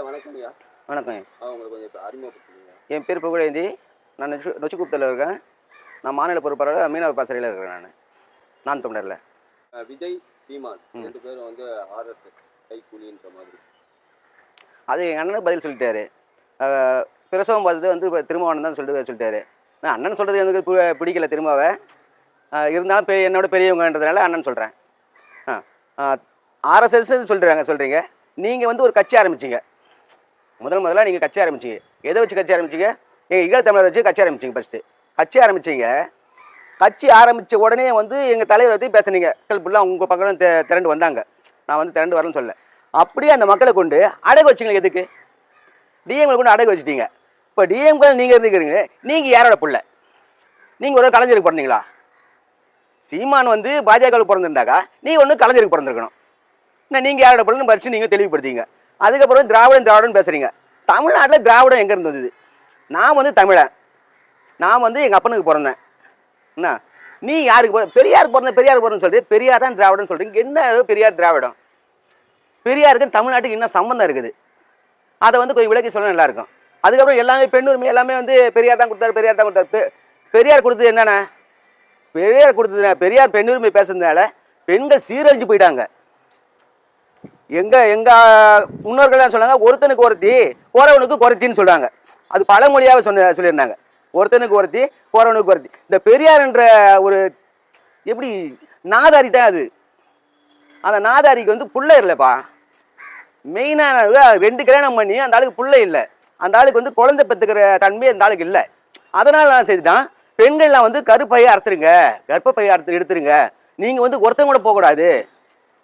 வணக்கம்யா. வணக்கம். உங்களுக்கு கொஞ்சம் அறிமுகப்படுத்துங்க. என் பேர் புகழேந்தி. நான் நொச்சிக்குப்பத்தில் இருக்கேன். நான் மாநில பொறுப்பாளர் மீனவர் பாசறையில் இருக்கிறேன். நான் தமிழரில் விஜய், சீமான் 2 பேரும் வந்து ஆர்எஸ்எஸ் கைக்கூலின்ற மாதிரி. அது எங்கள் அண்ணனுக்கு பதில் சொல்லிட்டாரு. பிரசவம் பார்த்தது வந்து திருமாவளவன் தான் சொல்லிட்டாரு. நான் அண்ணன் சொல்கிறது எனக்கு பிடிக்கல திரும்பவே. இருந்தாலும் என்னோட பெரியவங்கன்றதுனால அண்ணன் சொல்கிறேன். ஆர்எஸ்எஸ் சொல்கிறீங்க. நீங்கள் வந்து ஒரு கட்சி ஆரம்பிச்சிங்க. முதல்ல நீங்கள் கட்சி ஆரம்பிச்சிங்க. எதை வச்சு கட்சி ஆரம்பிச்சிங்க? எங்கள் ஈழத்தமிழரை வச்சு கட்சி ஆரம்பிச்சிங்க. ஃபஸ்ட்டு கட்சி ஆரம்பிச்சிங்க. கட்சி ஆரம்பித்த உடனே வந்து எங்கள் தலைவரை பற்றி பேசுனீங்க. மக்கள் ஃபுல்லாக உங்கள் பக்கம் திரண்டு வந்தாங்க. நான் வந்து திரண்டு வரலன்னு சொல்லலை. அப்படியே அந்த மக்களை கொண்டு அடகு வச்சிங்களே. எதுக்கு? டிஎம்களை கொண்டு அடகு வச்சுட்டீங்க. இப்போ டிஎம்களை நீங்கள் இருந்துக்கிறீங்க. நீங்கள் யாரோட பிள்ளை? நீங்கள் ஒரு கலைஞருக்கு பிறந்தீங்களா? சீமான் வந்து பாஜகவில் பிறந்திருந்தாக்கா நீங்கள் ஒன்று கலைஞருக்கு பிறந்திருக்கணும். நீங்கள் யாரோட பிள்ளைன்னு பறித்து நீங்கள் தெளிவுபடுத்திங்க. அதுக்கப்புறம் திராவிடன் பேசுகிறீங்க. தமிழ்நாட்டில் திராவிடம் எங்கே இருந்தது? நான் வந்து தமிழன். நான் வந்து எங்கள் அப்பனுக்கு பிறந்தேன். என்ன நீ யாருக்கு பெரியார் பிறந்தேன்னு சொல்லிட்டு பெரியார் தான் திராவிடன்னு சொல்கிறீங்க. என்ன பெரியார் திராவிடம்? பெரியாருக்கு தமிழ்நாட்டுக்கு என்ன சம்மந்தம் இருக்குது? அதை வந்து கொஞ்சம் விளக்கி சொல்ல நல்லாயிருக்கும். அதுக்கப்புறம் எல்லாமே பெண்ணுரிமை எல்லாமே வந்து பெரியார் தான் கொடுத்தாரு. பெரியார் கொடுத்தது என்னென்ன? பெரியார் பெண்ணுரிமை பேசுறதுனால பெண்கள் சீரழிஞ்சு போயிட்டாங்க. எங்கள் முன்னோர்கள் தான் சொன்னாங்க, ஒருத்தனுக்கு ஒருத்தி போறவனுக்கு குறைத்தின்னு சொல்கிறாங்க. அது பழமொழியாகவே சொல்லியிருந்தாங்க. ஒருத்தனுக்கு ஒருத்தி போறவனுக்கு குறைத்தி. இந்த பெரியார் என்ற ஒரு எப்படி நாதாரி தான் அது. அந்த நாதாரிக்கு வந்து புள்ளை இல்லைப்பா. மெயினான 2 கல்யாணம் பண்ணி அந்த ஆளுக்கு புள்ளை இல்லை. அந்த ஆளுக்கு வந்து குழந்தை பெற்றுக்கிற தன்மை அந்த ஆளுக்கு இல்லை. அதனால் நான் செய்துட்டான், பெண்கள்லாம் வந்து கருப்பையை அறுத்துருங்க, கர்ப்பப்பையை எடுத்துருங்க. நீங்கள் வந்து ஒருத்தவங்க கூட போகக்கூடாது,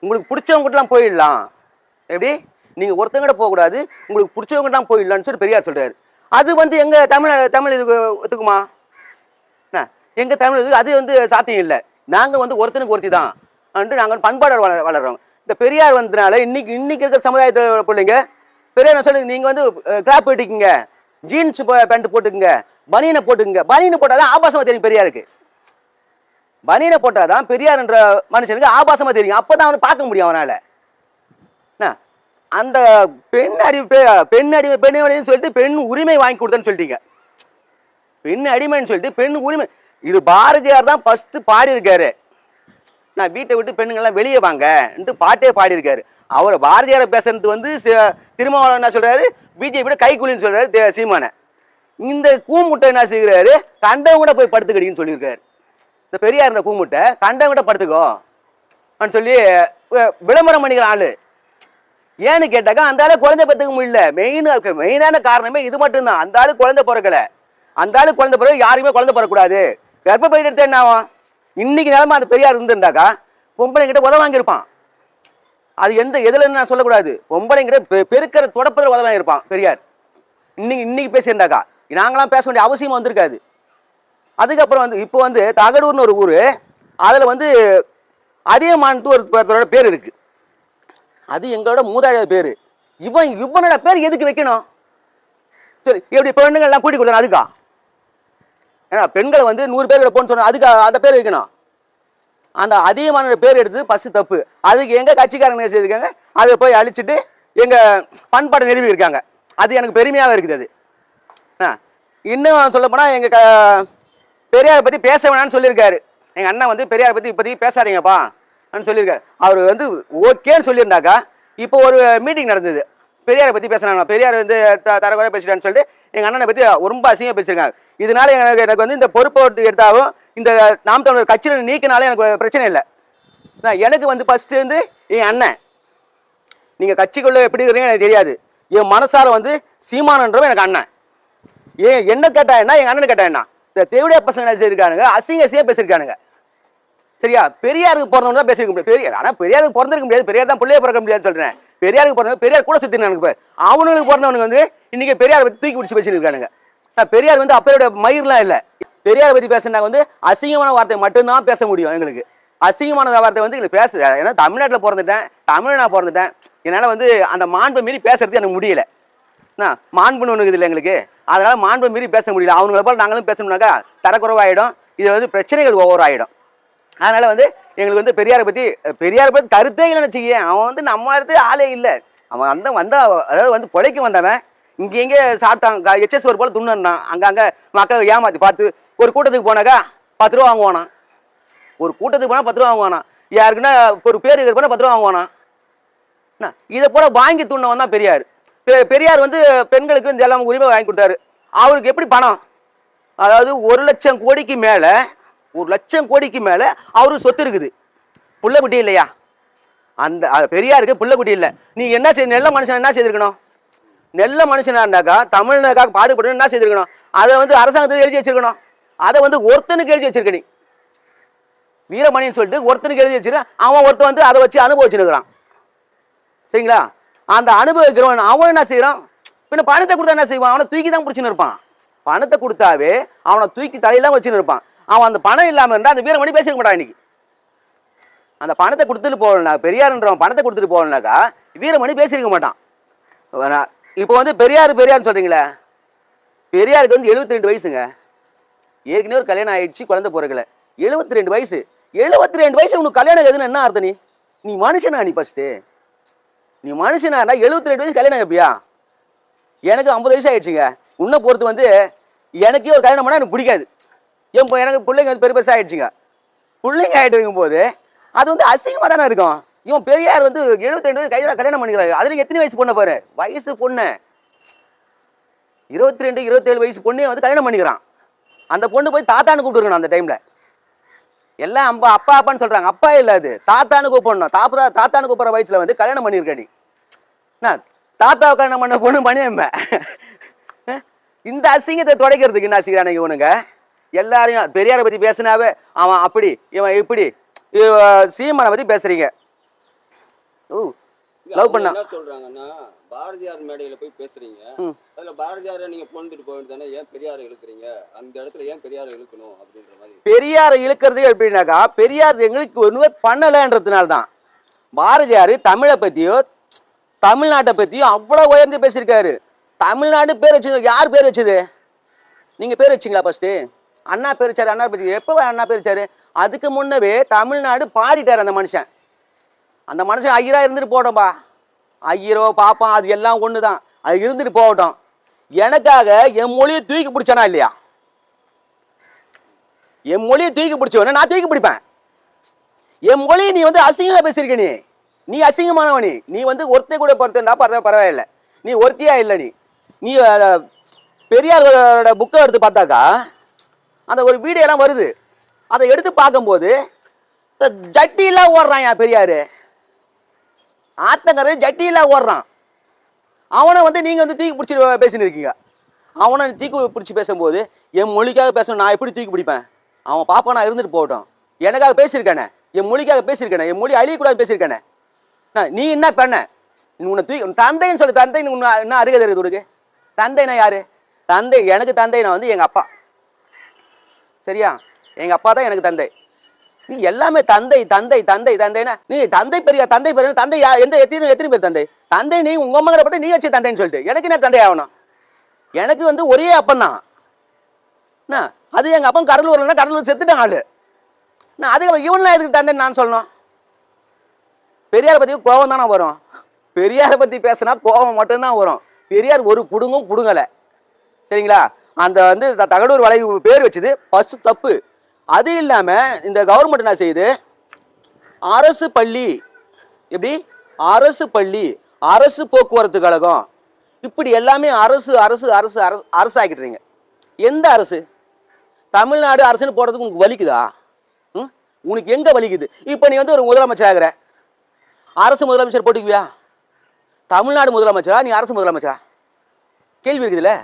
உங்களுக்கு பிடிச்சவங்ககிட்டலாம் போயிடலாம். எப்படி? நீங்கள் ஒருத்தவங்கிட்ட போகக்கூடாது, உங்களுக்கு பிடிச்சவங்ககிட்டலாம் போயிடலான்னு சொல்லி பெரியார் சொல்கிறார். அது வந்து எங்கள் தமிழ் இதுக்கு ஒத்துக்குமா? என்ன எங்கள் தமிழ் இது அது வந்து சாத்தியம் இல்லை. நாங்கள் வந்து ஒருத்தனுக்கு ஒருத்தி தான் நாங்கள் பண்பாடு வளர்கிறோம். இந்த பெரியார் வந்ததுனால இன்னைக்கு இருக்கிற சமுதாயத்தில் பிள்ளைங்க பெரியார் சொல்லி நீங்கள் வந்து கிராப் வெட்டிக்குங்க, ஜீன்ஸ் பேண்ட் போட்டுக்குங்க, பனியனை போட்டுக்குங்க. பனியனை போட்டால் தான் ஆபாசமாக தெரியும் பெரியாருக்கு. பனியனை போட்டால் தான் பெரியார் என்ற மனுஷனுக்கு ஆபாசமாக தெரியும். அப்போ தான் அவனை பார்க்க முடியும் அவனால். என்ன அந்த பெண் அடிமைன்னு சொல்லிட்டு பெண் உரிமை வாங்கி கொடுத்தேன்னு சொல்லிட்டீங்க. பெண் அடிமைன்னு சொல்லிட்டு பெண் உரிமை. இது பாரதியார் தான் ஃபஸ்ட்டு பாடியிருக்காரு. நான் வீட்டை விட்டு பெண்ணுங்கள்லாம் வெளியே வாங்கன்ட்டு பாட்டே பாடியிருக்காரு. அவர் பாரதியாரை பேசுறது வந்து திருமாவளவன் என்ன சொல்கிறாரு? பிஜேபியோட கைக்கூலின்னு சொல்கிறாரு சீமானை. இந்த கூமுட்டை என்ன செய்கிறாரு? கண்டவங்க கூட போய் படுத்துக்கிடின்னு சொல்லியிருக்காரு. இந்த பெரியார் கூமுட்டை கண்டவங்க கூட படுத்துக்கோ அப்படின்னு சொல்லி விளம்பரம் பண்ணிக்கிற ஆளு. ஏன்னு கேட்டாக்கா அந்த ஆளு குழந்தை பெற்றுக்க முடியல. மெயினான காரணமே இது மட்டும்தான். அந்த ஆளு குழந்தை பிறக்கலை. அந்த ஆளு குழந்தை பிறகு யாருமே குழந்தை பிறக்கூடாது. கர்ப்பப்பை எடுத்து என்ன ஆகும்? இன்னைக்கு நிலமை அந்த பெரியார் இருந்திருந்தாக்கா பொம்பளைங்கிட்ட உதவ வாங்கியிருப்பான். அது எதுல நான் சொல்லக்கூடாது. பொம்பளைங்கிட்ட பெருக்கிற தொடப்பதில் உதவ வாங்கியிருப்பான் பெரியார். இன்னைக்கு பேசியிருந்தாக்கா நாங்களாம் பேச வேண்டிய அவசியம் வந்திருக்காது. அதுக்கப்புறம் வந்து இப்போ வந்து தகடூர்னு ஒரு ஊர், அதில் வந்து அதியமான்ட்டு ஒருத்தரோட பேர் இருக்குது. அது எங்களோட மூதாதைய பேர். இவனோட பேர் எதுக்கு வைக்கணும்? சரி, எப்படி பெண்கள்லாம் கூட்டி கொடுத்தோம் அதுக்கா? ஏன்னா பெண்களை வந்து 100 பேர் போன்னு சொன்ன அதுக்கு அந்த பேர் வைக்கணும். அந்த அதிகமான பேர் எடுத்து ஃபஸ்ட்டு தப்பு. அதுக்கு எங்கள் கட்சிக்காரங்க செய்திருக்காங்க, அதை போய் அழிச்சிட்டு எங்கள் பண்பாட்டை நிறுவி இருக்காங்க. அது எனக்கு பெருமையாகவே இருக்குது. அது இன்னும் சொல்லப்போனால் எங்கள் பெரியாரை பற்றி பேச வேணான்னு சொல்லியிருக்காரு. எங்கள் அண்ணன் வந்து பெரியாரை பற்றி இப்போதைக்கு பேசாதீங்கப்பா அப்படின்னு சொல்லியிருக்காரு. அவர் வந்து ஓகேன்னு சொல்லியிருந்தாக்கா இப்போ ஒரு மீட்டிங் நடந்தது, பெரியாரை பற்றி பேசுனாங்க. பெரியார் வந்து தரக்குறையாக பேசிட்டான்னு சொல்லிட்டு எங்கள் அண்ணனை பற்றி ரொம்ப அசிங்கமாக பேசியிருக்காங்க. இதனால எனக்கு வந்து இந்த பொறுப்பை எடுத்தாலும் இந்த நாம் தமிழர் கட்சியில் நீக்கினாலும் எனக்கு பிரச்சனை இல்லை. எனக்கு வந்து ஃபஸ்ட்டு வந்து என் அண்ணன், நீங்கள் கட்சிக்குள்ளே எப்படி இருக்கிறீங்க எனக்கு தெரியாது. என் மனசார வந்து சீமானன்றவன் எனக்கு அண்ணன். என்ன கேட்டா என்ன, எங்கள் அண்ணனை கேட்டா என்ன? இந்த தேவடியா பசங்க நினைச்சிருக்கானுங்க, அசிங்க பேசியிருக்கானுங்க. சரியா? பெரியாருக்கு பிறந்தவங்க தான் பேசியிருக்க முடியாது. பெரியார் ஆனால் பெரியாருக்கு பிறந்திருக்க முடியாது. பெரியார் தான் பிள்ளைய பிறக்க முடியாதுன்னு சொல்கிறேன். பெரியாருக்கு பிறந்தவங்க பெரியார் கூட சுற்றினு எனக்கு பேர். அவனுக்கு பிறந்தவனுக்கு வந்து இன்றைக்கி பெரியாரை பற்றி தூக்கி பிடிச்சி பேசியிருக்கானுங்க. பெரியார் வந்து அப்பையோட மயிர்லாம் இல்லை. பெரியாரை பற்றி பேசுனா வந்து அசிங்கமான வார்த்தை மட்டும்தான் பேச முடியும். எங்களுக்கு அசிங்கமான வார்த்தை வந்து எங்களுக்கு பேச, ஏன்னா தமிழ்நாட்டில் பிறந்துட்டேன், நான் பிறந்துட்டேன். என்னால் வந்து அந்த மாண்பை மீறி பேசுறது எனக்கு முடியலை. மாண்புன்னு ஒன்று இருக்குது இல்லை எங்களுக்கு. அதனால் மாண்பை மீறி பேச முடியல. அவங்கள போல் நாங்களும் பேசணும்னாக்கா தரக்குறைவாயிடும். இதில் வந்து பிரச்சனைகள் ஓவர் ஆகிடும். அதனால் வந்து எங்களுக்கு வந்து பெரியாரை பற்றி கருத்தே இல்லைன்னு வச்சுக்கேன். அவன் வந்து நம்ம இடத்துல ஆளே இல்லை. அவன் அதாவது வந்து பொழைக்க வந்தவன் இங்கே எங்கே சாப்பிட்டான் எச்எஸ் ஒரு போல் துண்ணுறான். அங்கங்கே மக்களை ஏமாற்றி பார்த்து ஒரு கூட்டத்துக்கு போனாக்கா 10 ரூபா வாங்குவானா, ஒரு கூட்டத்துக்கு போனால் 10 ரூபா வாங்குவானா, யாருக்குன்னா ஒரு பேர் போனால் 10 ரூபா வாங்குவானா. இதை போல வாங்கி துண்ணவன் தான் பெரியார். பெரியார் வந்து பெண்களுக்கு இந்த எல்லாம் உரிமை வாங்கி கொடுத்தாரு. அவருக்கு எப்படி பணம், அதாவது 1,00,000 கோடிக்கு மேலே 1,00,000 கோடிக்கு மேலே அவருக்கு சொத்து இருக்குது. புள்ள குட்டி இல்லையா, அந்த பெரியாருக்கு புள்ள குட்டி இல்லை. நீ என்ன செய்ய, நல்ல மனுஷன் என்ன செய்திருக்கணும், நல்ல மனுஷனா இருந்தாக்கா தமிழ்நாக்காக பாடுபட்டு என்ன செய்திருக்கணும், அதை வந்து அரசாங்கத்துக்கு எழுதி வச்சிருக்கணும். அதை வந்து ஒருத்தனுக்கு எழுதி வச்சிருக்க, நீ வீரமணின்னு சொல்லிட்டு ஒருத்தனுக்கு எழுதி வச்சிருக்க. அவன் ஒருத்தன் வந்து அதை வச்சு அனுபவிச்சுருக்கிறான். சரிங்களா, அந்த அனுபவிக்கிறவன் அவன் என்ன செய்யறான், பின்ன பணத்தை கொடுத்தா என்ன செய்வான், அவனை தூக்கி தான் பிடிச்சின்னு இருப்பான். பணத்தை கொடுத்தாவே அவனை தூக்கி தலையெல்லாம் வச்சுன்னு இருப்பான். அவன் அந்த பணம் இல்லாமல் இருந்தால் அந்த வீரமணி பேசிக்க மாட்டான். இன்னைக்கு அந்த பணத்தை கொடுத்துட்டு போகலனா, பெரியார்ன்றவன் பணத்தை கொடுத்துட்டு போகலனாக்கா வீரமணி பேசியிருக்க மாட்டான். இப்போ வந்து பெரியார்னு சொல்றீங்களே, பெரியாருக்கு வந்து 72 வயசுங்க. ஏற்கனவே ஒரு கல்யாணம் ஆயிடுச்சு, குழந்தை பிறக்கல. 72 வயசு. 72 வயசு உனக்கு கல்யாணம் எதுன்னு என்ன அர்த்தம்? நீ மனுஷனா? நீ ஃபர்ஸ்ட்டு நீ மனுஷனா இருந்தா 72 வயசு கல்யாணம் எப்படியா? எனக்கு 50 வயசு ஆயிடுச்சுங்க. உன்னை பொறுத்து வந்து எனக்கே ஒரு கல்யாணம் பண்ணால் எனக்கு பிடிக்காது. எனக்கு பிள்ளைங்க வந்து பெருசாக ஆயிடுச்சுங்க. பிள்ளைங்க ஆகிட்டு இருக்கும்போது அது வந்து அசிங்கமாக தானே இருக்கும். இவன் பெரியார் வந்து 72 வயசு கல்யாணம் பண்ணிக்கிறாரு. அதில் எத்தனை வயசு பொண்ணை பாரு, வயசு பொண்ணு 22 27 வயசு பொண்ணே வந்து கல்யாணம் பண்ணிக்கிறான். அந்த பொண்ணு போய் தாத்தான்னு கூப்பிட்டுருக்கணும். அந்த டைமில் எல்லாம் அப்பா அப்பான்னு சொல்கிறாங்க. அப்பா இல்லை, அது தாத்தான்னு கூப்பிடணும். தாத்தான்னு கூப்பிட்ற வயசில் வந்து கல்யாணம் பண்ணியிருக்க நீ. என்ன தாத்தாவை கல்யாணம் பண்ண பொண்ணு பண்ணியம்ம. இந்த அசிங்கத்தை துடைக்கிறதுக்கு என்ன செய்கிறானுங்க இவனுங்க எல்லாரையும். பெரியாரை பற்றி பேசினாவே அவன் அப்படி இவன் இப்படி, சீமானை பற்றி பேசுறீங்க. லவ் பண்ணா என்ன சொல்றாங்கன்னா, பாரதியார் மேடையில போய் பேசுறீங்க, அதுல பாரதியாரை நீங்க கொண்டுட்டு போயிட்டு தானே, ஏன் பெரியாரை இழுக்கிறீங்க, அந்த இடத்துல ஏன் பெரியாரை இழுக்கணும் அப்படின்ற மாதிரி. பெரியாரை இழுக்கிறது எப்படின்னாக்கா, பெரியார் எங்களுக்கு ஒண்ணுமே பண்ணலைன்றதுனால தான். பாரதியார் தமிழை பத்தியோ தமிழ்நாட்டை பத்தியும் அவ்வளவு உயர்ந்து பேசியிருக்காரு. தமிழ்நாடு பேர் வச்சு யார் பேர் வச்சது? நீங்க பேர் வச்சிங்களா? ஃபர்ஸ்ட் அண்ணா பேர் வச்சாரு. அண்ணா பேர் எப்போ அண்ணா பேர் வச்சாரு? அதுக்கு முன்னவே தமிழ்நாடு பாடிட்டார் அந்த மனுஷன். அந்த மனுஷன் ஐயரா இருந்துட்டு போட்டோம்பா, ஐயரோ பாப்பான் அது எல்லாம் ஒன்று தான், அது இருந்துட்டு போகட்டும். எனக்காக என் மொழியை தூக்கி பிடிச்சானா இல்லையா? என் மொழியை தூக்கி பிடிச்சவன நான் தூக்கி பிடிப்பேன். என் மொழியை நீ வந்து அசிங்கமாக பேசியிருக்க, நீ அசிங்கமானவனி. நீ வந்து ஒருத்தைய கூட பொறுத்தா பரவாயில்லை, நீ ஒருத்தியா இல்லை. நீ பெரியாரோட புக்கை எடுத்து பார்த்தாக்கா அந்த ஒரு வீடியோலாம் வருது. அதை எடுத்து பார்க்கும்போது ஜட்டிலாம் ஓடுறான் என் பெரியார். ஆத்தங்கரை ஜட்டிலாம் ஓடுறான். அவனை வந்து நீங்கள் வந்து தூக்கி பிடிச்சி பேசின்னு இருக்கீங்க. அவனை தூக்கி பிடிச்சி பேசும்போது என் மொழிக்காக பேசணும், நான் எப்படி தூக்கி பிடிப்பேன்? அவன் பாப்பா நான் இருந்துட்டு போகட்டும். எனக்காக பேசியிருக்கானே, என் மொழிக்காக பேசியிருக்கானே, என் மொழி அழியக்கூடாது பேசியிருக்கானே. நீ என்ன பண்ண? உன்னை தூக்கி தந்தைன்னு சொல்லு. தந்தை என்ன அருகதை இருக்குது உனக்கு? தந்தைனா யாரு? தந்தை எனக்கு தந்தை நான் வந்து எங்கள் அப்பா. சரியா, எங்கள் அப்பா தான் எனக்கு தந்தை. நீ எல்லாமே தந்தை தந்தை தந்தை தந்தைனா நீ தந்தை பெரிய தந்தை பெரிய தந்தை எத்தனை பேர் தந்தை? தந்தை நீ உங்க அம்மா கிட்ட பார்த்து நீ வச்சு தந்தைன்னு சொல்லிட்டு எனக்கு என்ன தந்தை ஆகணும்? எனக்கு வந்து ஒரே அப்பன் தான். அது எங்க அப்பன் கடலூர்லன்னா கடலூர் செத்துட்டான் ஆளு. நான் அதுக்கு இவன்லாம் எதுக்கு தந்தைன்னு நான் சொல்லணும்? பெரியாரை பத்தி கோபம் தானே வரும். பெரியாரை பத்தி பேசினா கோபம் மட்டும்தான் வரும். பெரியார் ஒரு புடுங்கும் புடுங்கலை. சரிங்களா, அந்த வந்து தகடூர் வளைவு பேர் வச்சது ஃபர்ஸ்ட் தப்பு. அது இல்லாமல் இந்த கவர்மெண்ட் என்ன செய்யுது, அரசு பள்ளி, எப்படி அரசு பள்ளி, அரசு போக்குவரத்து கழகம், இப்படி எல்லாமே அரசு அரசு அரசு அரசு அரசு ஆக்கிட்டுறீங்க. எந்த அரசு? தமிழ்நாடு அரசுன்னு போடுறதுக்கு உனக்கு வலிக்குதா? உனக்கு எங்கே வலிக்குது? இப்போ நீ வந்து ஒரு முதலமைச்சர் ஆகிற, அரசு முதலமைச்சர் போட்டுக்குவியா? தமிழ்நாடு முதலமைச்சரா நீ அரசு முதலமைச்சரா? கேள்வி இருக்குதுல்ல.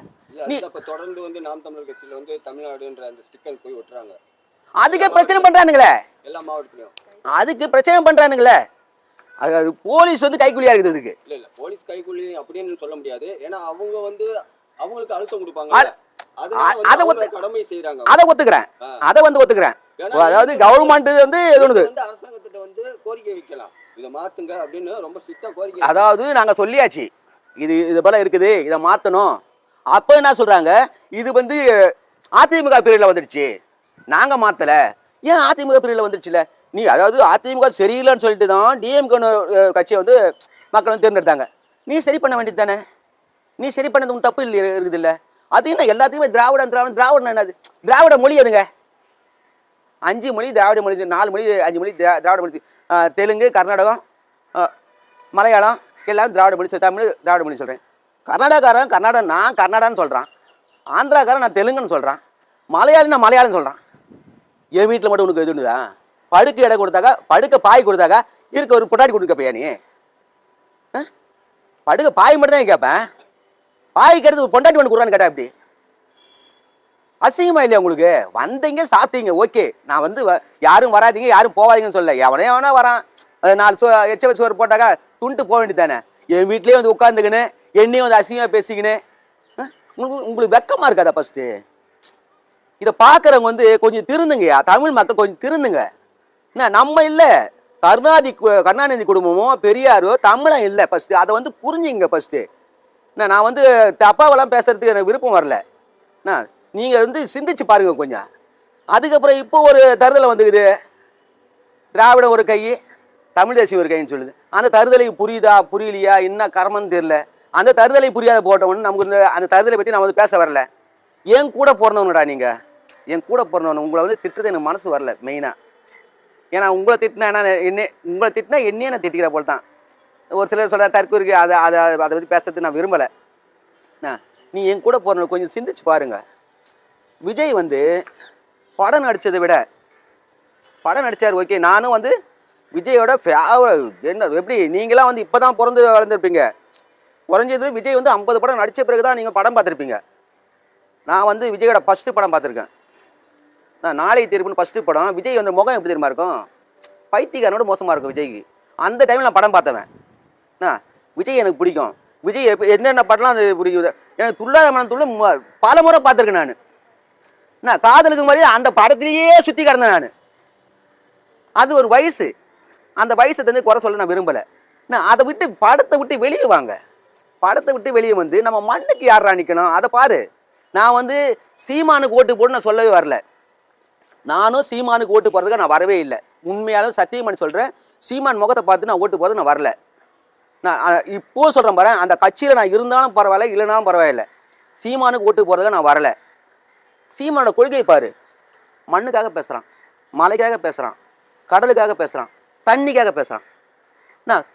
நீ தொடர்ந்து வந்து நாம் தமிழர் கட்சியில வந்து தமிழ்நாடுன்ற அந்த ஸ்டிக்கர் போய் ஒட்டுறாங்க. அதுக்கே பிரச்சனை பண்றானுங்களே எல்லா மாவட்டத்திலும். அதுக்கு பிரச்சனை பண்றானுங்களே. அது போலீஸ் வந்து கைக்கூலியா இருக்குது. அதுக்கு இல்ல போலீஸ் கைக்கூலி அப்படின்னு சொல்ல முடியாது. ஏன்னா அவங்க வந்து அவங்களுக்கு அழுத்தம் கொடுப்பாங்க. கடமை செய்யறாங்க. அதை ஒத்துக்கிறேன். அதை வந்து ஒத்துக்கிறேன். அதாவது கவர்மெண்ட் வந்து அரசாங்கத்திட்ட வந்து கோரிக்கை வைக்கலாம், இதை மாத்துங்க அப்படின்னு ரொம்ப ஸ்ட்ரிக்ட்டா கோரிக்கை. அதாவது நாங்க சொல்லியாச்சு, இது போல இருக்குது, இதை மாத்தணும். அப்போ என்ன சொல்றாங்க, இது வந்து அதிமுக பீரியட்ல வந்துடுச்சு, நாங்க மாத்தல. ஏன் அதிமுக பீரியட்ல வந்துடுச்சுல? நீ அதாவது அதிமுக சரியில்லைன்னு சொல்லிட்டு தான் டிஎம்கே கட்சியை வந்து மக்கள் வந்து தேர்ந்தெடுத்தாங்க. நீ சரி பண்ண வேண்டியது தானே. நீ சரி பண்ணது உன் தப்பு இல்லை இருக்குது இல்லை. அது என்ன எல்லாத்துக்குமே திராவிடம் என்னது? திராவிட மொழி எதுங்க? 5 மொழி திராவிட மொழி, 4 மொழி 5 மொழி திராவிட மொழி. தெலுங்கு, கர்நாடகம், மலையாளம் எல்லாம் திராவிட மொழி. தமிழ் திராவிட மொழி சொல்கிறேன். கர்நாடகா நான் கர்நாடகான்னு சொல்கிறான். ஆந்திராக்காரன் நான் தெலுங்குன்னு சொல்கிறான். மலையாளி நான் மலையாளம்னு சொல்கிறான். என் வீட்டில் மட்டும் உனக்கு எதுன்னுதா? படுக்க இடம் கொடுத்தாக்கா, படுக்க பாய் கொடுத்தாக்கா இருக்க ஒரு பொட்டாடி கொடுக்க பையா நீ? படுக்க பாய் மட்டும் தான் கேட்பேன். பாய்க்கு எடுத்து பொண்டாட்டி ஒன்று கொடுறான்னு கேட்டா எப்படி? அசிங்கமா இல்லையா உங்களுக்கு? வந்தீங்க சாப்பிட்டீங்க, ஓகே. நான் வந்து யாரும் வராதிங்க யாரும் போவாதீங்கன்னு சொல்ல. எவனே வரான், 4 எச்ச வச்சு சோறு போட்டாக்கா துண்டு போக வேண்டியது தானே. என் வீட்லேயே வந்து உட்காந்துக்கின்னு என்னையும் வந்து அசிங்கமாக பேசிக்கின்னு உங்களுக்கு வெக்கமாக இருக்காதா? ஃபஸ்ட்டு இதை பார்க்குறவங்க வந்து கொஞ்சம் திருந்துங்கய்யா. தமிழ் மக்கள் கொஞ்சம் திருந்துங்க. என்ன நம்ம இல்லை, கருணாநிதி குடும்பமோ பெரியாரோ தமிழன் இல்லை. ஃபஸ்ட்டு அதை வந்து புரிஞ்சுங்க. ஃபஸ்ட்டு என்ன, நான் வந்து தப்பாவெல்லாம் பேசுறதுக்கு எனக்கு விருப்பம் வரல. என்ன, நீங்கள் வந்து சிந்திச்சு பாருங்க கொஞ்சம். அதுக்கப்புறம் இப்போ ஒரு தருதலை வந்துக்குது, திராவிடம் ஒரு கை தமிழ் தேசியம் ஒரு கைன்னு சொல்லுது. அந்த தருதலை புரியுதா புரியலையா என்ன கர்மன்னு தெரியல. அந்த தருதலை புரியாத போட்டவொன்னு நமக்கு இந்த அந்த தருதலை பற்றி நான் வந்து பேச வரல. என் கூட பிறந்தவனுடா நீங்கள், என் கூட பிறந்தவனு. உங்களை வந்து திட்டுறது எனக்கு மனசு வரல மெயினாக. ஏன்னா உங்களை திட்டினா என்னையே நான் திட்டிக்கிற போல் தான். ஒரு சிலர் சொல்கிற தற்கு இருக்குது, அதை பற்றி பேசுறது நான் விரும்பலை. நீ என் கூட போகிறவங்க கொஞ்சம் சிந்திச்சு பாருங்க. விஜய் வந்து படம் நடித்ததை விட படம் நடித்தார், ஓகே. நானும் வந்து விஜயோட என்ன எப்படி நீங்களாம் வந்து இப்போ தான் பிறந்து வளர்ந்துருப்பீங்க. குறைஞ்சது விஜய் வந்து 50 படம் நடித்த பிறகு தான் நீங்கள் படம் பார்த்துருப்பீங்க. நான் வந்து விஜயோட ஃபஸ்ட்டு படம் பார்த்துருக்கேன். நான் நாளை தீர்ப்புன்னு ஃபஸ்ட்டு படம். விஜய் வந்து முகம் எப்படி தெரியுமா இருக்கும்? பைத்தியக்காரனோட மோசமாக இருக்கும் விஜய்க்கு. அந்த டைமில் நான் படம் பார்த்தவன். விஜய் எனக்கு பிடிக்கும். விஜய் என்னென்ன படம்லாம் அது பிடிக்குது. எனக்கு துள்ளாத மனம் துள்ள பல முறை பார்த்துருக்கேன் நான். காதலுக்கு மாதிரி அந்த படத்திலேயே சுற்றி கிடந்தேன் நான். அது ஒரு வயசு. அந்த வயசை வந்து குறை சொல்ல நான் விரும்பலை. அதை விட்டு படத்தை விட்டு வெளியே வாங்க. படத்தை விட்டு வெளியே வந்து நம்ம மண்ணுக்கு யாரா நிற்கணும் அதை பாரு. நான் வந்து சீமானுக்கு ஓட்டு போட்டு நான் சொல்லவே வரல. நானும் சீமானுக்கு ஓட்டு போகிறதுக்கு நான் வரவே இல்லை. உண்மையாலும் சத்தியமானு சொல்கிறேன், சீமான் முகத்தை பார்த்து நான் ஓட்டு போகிறது நான் வரல. நான் இப்போ சொல்கிறேன் பாரு, அந்த கட்சியில் நான் இருந்தாலும் பரவாயில்ல இல்லைனாலும் பரவாயில்ல, சீமானுக்கு ஓட்டு போகிறதுக்கு நான் வரலை. சீமானோட கொள்கை பாரு. மண்ணுக்காக பேசுகிறான், மலைக்காக பேசுகிறான், கடலுக்காக பேசுகிறான், தண்ணிக்காக பேசுகிறான்,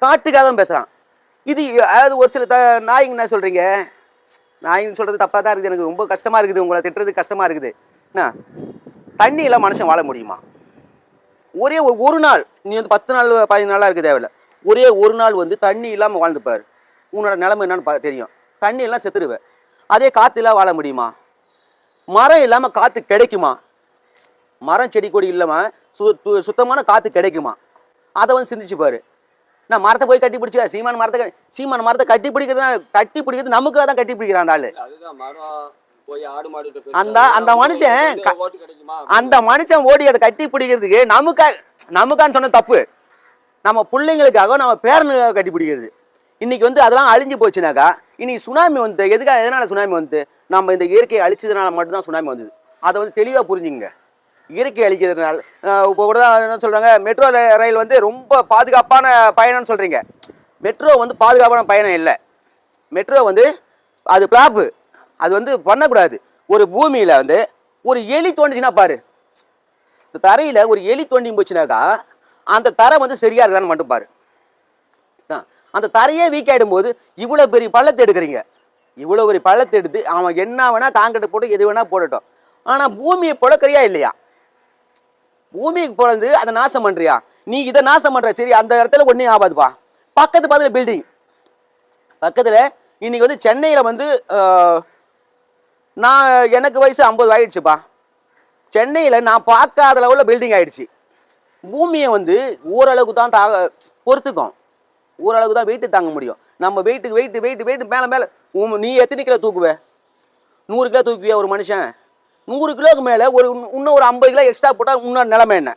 காட்டுக்காக பேசுகிறான். இது அதாவது ஒரு சில நாய்ங்க என்ன சொல்கிறீங்க, நாய்ன்னு சொல்கிறது தப்பாக தான் இருக்குது. எனக்கு ரொம்ப கஷ்டமாக இருக்குது, உங்களை திட்டுறது கஷ்டமாக இருக்குது. தண்ணியெல்லாம் மனுஷன் வாழ முடியுமா? ஒரே ஒரு நாள், நீ வந்து 10 நாள் 15 நாளாக இருக்குது தேவையில்ல, ஒரே ஒரு நாள் வந்து தண்ணி இல்லாமல் வாழ்ந்துப்பார். உன்னோட நிலைமை என்னன்னு தெரியும். தண்ணி எல்லாம் செத்துடுவேன். அதே காற்றுலாம் வாழ முடியுமா? மரம் இல்லாமல் காற்று கிடைக்குமா? மரம் செடி கொடி இல்லாமல் சுத்தமான காற்று கிடைக்குமா? அதை வந்து சிந்திச்சு பாரு. நான் மரத்தை போய் கட்டி பிடிச்சா சீமான் மரத்தை கட்டி பிடிக்கிறது நமக்காக தான் கட்டி பிடிக்கிறான் அந்த ஆளு. அந்த மனுஷன் ஓடி அதை கட்டி பிடிக்கிறதுக்கு நமக்கான்னு சொன்ன தப்பு. நம்ம பிள்ளைங்களுக்காக நம்ம பேரனுக்காக கட்டி பிடிக்கிறது. இன்னைக்கு வந்து அதெல்லாம் அழிஞ்சு போச்சுனாக்கா இன்னைக்கு சுனாமி வந்து எதனால சுனாமி வந்து நம்ம இந்த இயற்கையை அழிச்சதுனால மட்டும்தான் சுனாமி வந்தது. அதை வந்து தெளிவாக புரிஞ்சுங்க. இயற்கை அழிக்கிறதுனால இப்போ கூட தான் என்ன சொல்கிறாங்க, மெட்ரோ ரயில் வந்து ரொம்ப பாதுகாப்பான பயணம்னு சொல்கிறீங்க. மெட்ரோ வந்து பாதுகாப்பான பயணம் இல்லை. மெட்ரோ வந்து அது பிளாப்பு, அது வந்து பண்ணக்கூடாது. ஒரு பூமியில் வந்து ஒரு எலி தோண்டிச்சுன்னா பாரு, இந்த தரையில் ஒரு எலி தோண்டி போச்சுனாக்கா அந்த தரை வந்து சரியாக இருக்குதான்னு மட்டும் பாரு. அந்த தரையே வீக் ஆகிடும் போது இவ்வளோ பெரிய பள்ளத்தை எடுக்கிறீங்க. இவ்வளோ பெரிய பள்ளத்தை எடுத்து அவன் என்ன வேணால் காங்கிரீட் போட்டு எது வேணால் போடட்டும். ஆனால் பூமியை பொழக்கிறியா இல்லையா? பூமிக்கு பொழந்து அதை நாசம் பண்ணுறியா? நீ இதை நாசம் பண்ணுற, சரி அந்த இடத்துல ஒன்றும் ஆகாதுப்பா. பக்கத்தில் பில்டிங் பக்கத்தில் இன்னைக்கு வந்து சென்னையில் வந்து எனக்கு வயசு 50 ஆகிடுச்சுப்பா. சென்னையில் நான் பார்க்காத லெவலில் பில்டிங் ஆகிடுச்சு. பூமியை வந்து ஓரளவுக்கு தான் பொறுத்துக்கும், ஓரளவுக்கு தான் வெயிட்டு தாங்க முடியும். நம்ம வெயிட்டு மேலே நீ எத்தனை கிலோ தூக்குவே? 100 கிலோ தூக்குவியா ஒரு மனுஷன்? 100 கிலோவுக்கு மேலே இன்னும் ஒரு 50 கிலோ எக்ஸ்ட்ரா போட்டால் இன்னொரு நிலைமை என்ன?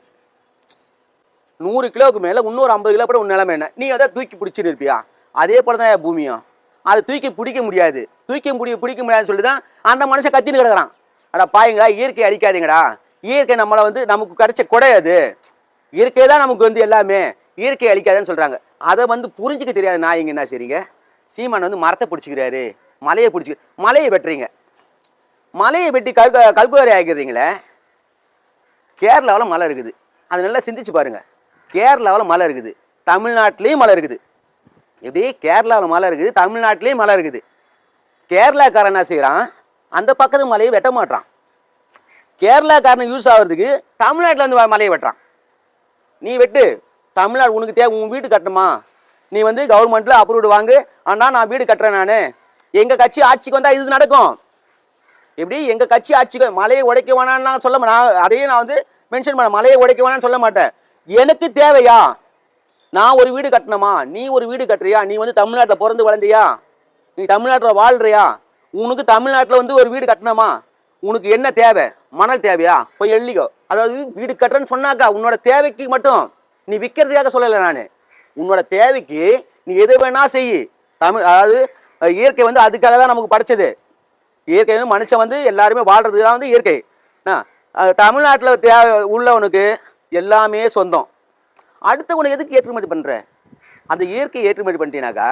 100 கிலோவுக்கு மேலே இன்னொரு 50 கிலோ போட்டால் உன் நிலைமை என்ன? நீ அதை தூக்கி பிடிச்சிட்டு இருப்பியா? அதே போல தான் பூமியும். அதை தூக்கி பிடிக்க முடியாது. பிடிக்க முடியாதுன்னு சொல்லி தான் அந்த மனுஷன் கத்தின்னு கிடக்குறான். அடா பாயங்களா, இயற்கை அழிக்காதீங்கடா. இயற்கை நம்மளை வந்து நமக்கு கிடைச்ச கொடை, அது இயற்கை தான் நமக்கு வந்து எல்லாமே. இயற்கை அழிக்காதுன்னு சொல்கிறாங்க. அதை வந்து புரிஞ்சிக்க தெரியாது நாய்ங்க. என்ன சரிங்க, சீமான் வந்து மரத்தை பிடிச்சிக்கிறாரு, மலையை பிடிச்சி மலையை வெட்டுறீங்க. மலையை வெட்டி கல்குவாரி ஆக்கிறீங்களே. கேரளாவில் மலை இருக்குது, அது நல்லா சிந்திச்சு பாருங்க. கேரளாவில் மலை இருக்குது, தமிழ்நாட்டிலையும் மலை இருக்குது. எப்படி கேரளாவில் மலை இருக்குது, தமிழ்நாட்டிலையும் மலை இருக்குது. கேரளாக்காரன் என்ன செய்கிறான், அந்த பக்கத்து மலையை வெட்ட மாட்டான். கேரளாக்காரன் யூஸ் ஆகிறதுக்கு தமிழ்நாட்டில் வந்து மலையை வெட்டுறான். நீ வெட்டு, தமிழ்நாடு உனக்கு தேவை. உன் வீடு கட்டணுமா, நீ வந்து கவர்மெண்ட்டில் அப்ரூவ்டு வாங்கு. ஆனால் நான் வீடு கட்டுறேன், நான் எங்கள் கட்சி ஆட்சிக்கு வந்தால் இது நடக்கும். எப்படி எங்கள் கட்சி ஆட்சிக்கு மலையை உடைக்க வேணான்னு நான் சொல்ல மாட்டேன். அதையும் நான் வந்து மென்ஷன் பண்ண, மலையை உடைக்க வேணான்னு சொல்ல மாட்டேன். எனக்கு தேவையா, நான் ஒரு வீடு கட்டணுமா, நீ ஒரு வீடு கட்டுறியா, நீ வந்து தமிழ்நாட்டில் பிறந்து வளர்ந்தியா, நீ தமிழ்நாட்டில் வாழ்றியா, உனக்கு தமிழ்நாட்டில் வந்து ஒரு வீடு கட்டணுமா, உனக்கு என்ன தேவை, மணல் தேவையா, போய் எழுதிக்கோ. அதாவது வீடு கட்டுறேன்னு சொன்னாக்கா உன்னோட தேவைக்கு மட்டும், நீ விற்கிறதுக்காக சொல்லலை. நான் உன்னோட தேவைக்கு நீ எது வேணா செய். அதாவது இயற்கை வந்து அதுக்காக தான் நமக்கு படைச்சது. இயற்கை வந்து மனுஷன் வந்து எல்லாருமே வாழ்றதுக்கு தான் வந்து இயற்கை. தமிழ்நாட்டில் உள்ளவனுக்கு எல்லாமே சொந்தம். அடுத்தவனுக்கு எதுக்கு ஏற்றுமதி பண்ணுற? அந்த இயற்கையை ஏற்றுமதி பண்ணிட்டீனாக்கா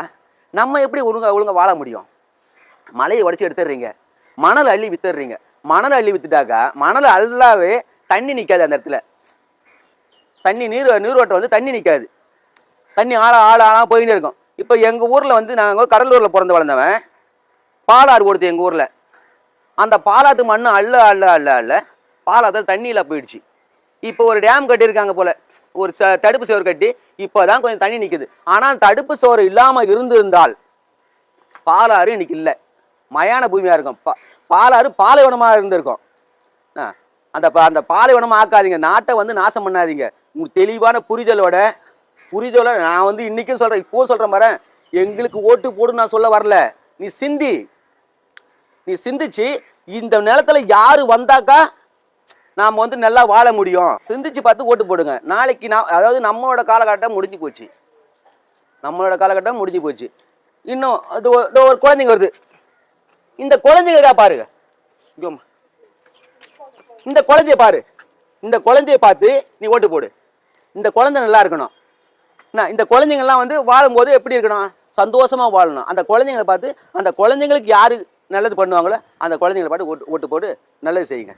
நம்ம எப்படி ஒழுங்காக வாழ முடியும்? மலையை உடச்சி எடுத்துடுறீங்க, மணல் அள்ளி வித்துடுறீங்க. மணல் அள்ளி வித்துட்டாக்கா மணல் அல்லாவே தண்ணி நிற்காது. அந்த இடத்துல தண்ணி நீரோட்டம் வந்து தண்ணி நிற்காது. தண்ணி ஆளாக போயின்னு இருக்கும். இப்போ எங்கள் ஊரில் வந்து நாங்கள் கடலூரில் பிறந்து வளர்ந்தவன். பாலாறு ஓடுது எங்கள் ஊரில். அந்த பாலாத்து மண் அள்ள பாலாத்தில் தண்ணியில் போயிடுச்சு. இப்போ ஒரு டேம் கட்டியிருக்காங்க போல், ஒரு தடுப்பு சுவர் கட்டி இப்போ தான் கொஞ்சம் தண்ணி நிற்குது. ஆனால் தடுப்பு சுவர் இல்லாமல் இருந்திருந்தால் பாலாறு இன்னைக்கு இல்லை, மயான பூமியாக இருக்கும். பாலாறு பாலைவனமாக இருந்திருக்கும். அந்த பாலைவனமாக ஆக்காதீங்க, நாட்டை வந்து நாசம் பண்ணாதீங்க. உங்களுக்கு தெளிவான புரிதலோட நான் வந்து இன்றைக்கும் சொல்கிறேன், இப்போவும் சொல்கிறேன் பாரு, எங்களுக்கு ஓட்டு போடு நான் சொல்ல வரல. நீ சிந்திச்சு இந்த நிலத்துல யாரு வந்தாக்கா நாம் வந்து நல்லா வாழ முடியும், சிந்திச்சு பார்த்து ஓட்டு போடுங்க. நாளைக்கு அதாவது நம்மளோட காலகட்டம் முடிஞ்சு போச்சு. இன்னும் ஒரு குழந்தைங்க வருது. இந்த குழந்தைங்க பாருங்க, இந்த குழந்தைய பாரு, இந்த குழந்தைய பார்த்து நீ ஓட்டு போடு. இந்த குழந்தை நல்லா இருக்கணும். இந்த குழந்தைங்கள்லாம் வந்து வாழும்போது எப்படி இருக்கணும், சந்தோஷமா வாழணும். அந்த குழந்தைங்களை பார்த்து, அந்த குழந்தைங்களுக்கு யாரு நல்லது பண்ணுவாங்களோ அந்த குழந்தைங்களை பார்த்து ஓட்டு போட்டு நல்லது செய்யுங்க.